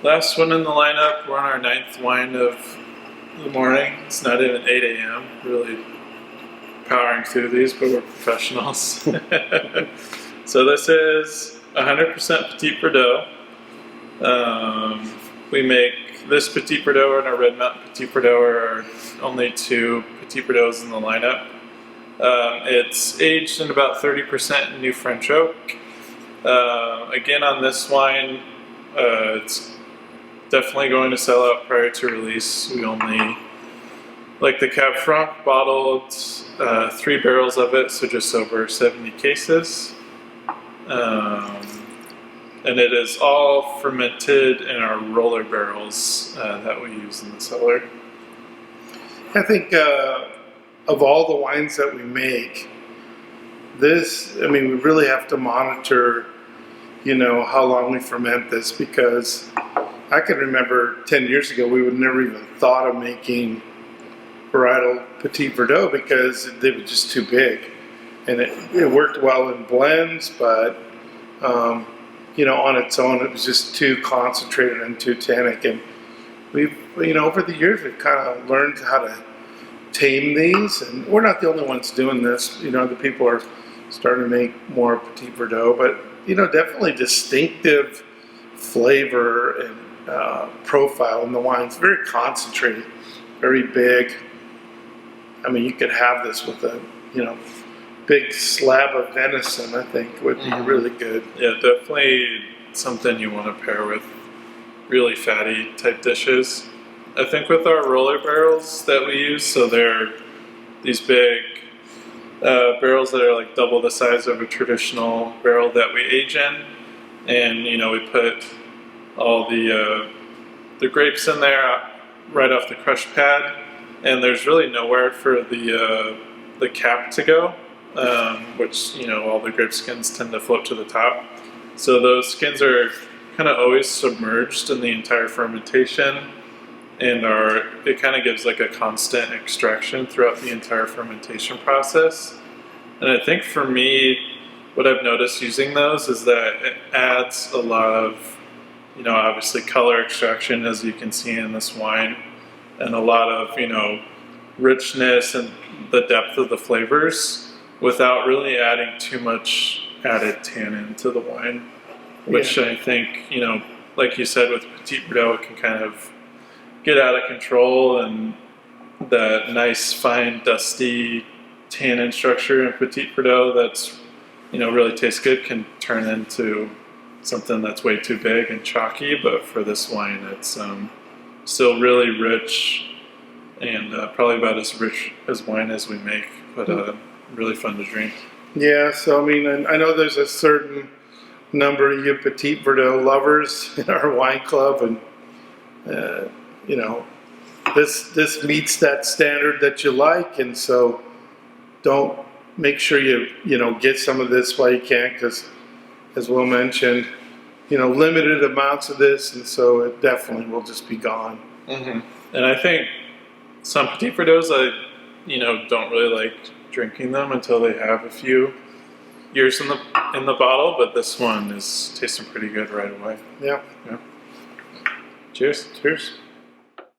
Last one in the lineup. We're on our 9th wine of the morning. It's not even 8 a.m. Really powering through these, but we're professionals. So this is 100% Petit Verdot. We make this Petit Verdot and our Red Mountain Petit Verdot are only 2 Petit Verdots in the lineup. It's aged in about 30% new French oak. Again, on this wine, it's definitely going to sell out prior to release. We only, like the Cab Franc, bottled 3 barrels of it, so just over 70 cases. And it is all fermented in our roller barrels that we use in the cellar. I think of all the wines that we make, this, I mean, we really have to monitor, how long we ferment this, because I can remember 10 years ago we would never even thought of making Varietal Petit Verdot because they were just too big. And it worked well in blends, but on its own it was just too concentrated and too tannic. And we've, over the years we've kind of learned how to tame these, and we're not the only ones doing this. The people are starting to make more Petit Verdot, but definitely distinctive flavor and profile in the wines. Very concentrated, very big. I mean, you could have this with a big slab of venison. I think would be really good. Yeah, definitely something you want to pair with really fatty type dishes. I think with our roller barrels that we use, so they're these big barrels that are like double the size of a traditional barrel that we age in, and we put all the grapes in there right off the crush pad, and there's really nowhere for the cap to go, which all the grape skins tend to float to the top. So those skins are kind of always submerged in the entire fermentation. And it kind of gives like a constant extraction throughout the entire fermentation process. And I think for me, what I've noticed using those is that it adds a lot of, obviously color extraction, as you can see in this wine, and a lot of, richness and the depth of the flavors without really adding too much added tannin to the wine, which I think, like you said, with Petit Verdot, it can kind of get out of control, and that nice, fine, dusty tannin structure in Petit Verdot that's, really tastes good can turn into something that's way too big and chalky. But for this wine, it's still really rich and probably about as rich as wine as we make, but really fun to drink. Yeah, so I mean, I know there's a certain number of you Petit Verdot lovers in our wine club, and this meets that standard that you like, and so don't make sure you get some of this while you can, because as Will mentioned, limited amounts of this, and so it definitely will just be gone. And I think some Petit Verdots, I don't really like drinking them until they have a few years in the bottle, but this one is tasting pretty good right away. Yeah. Cheers. Cheers.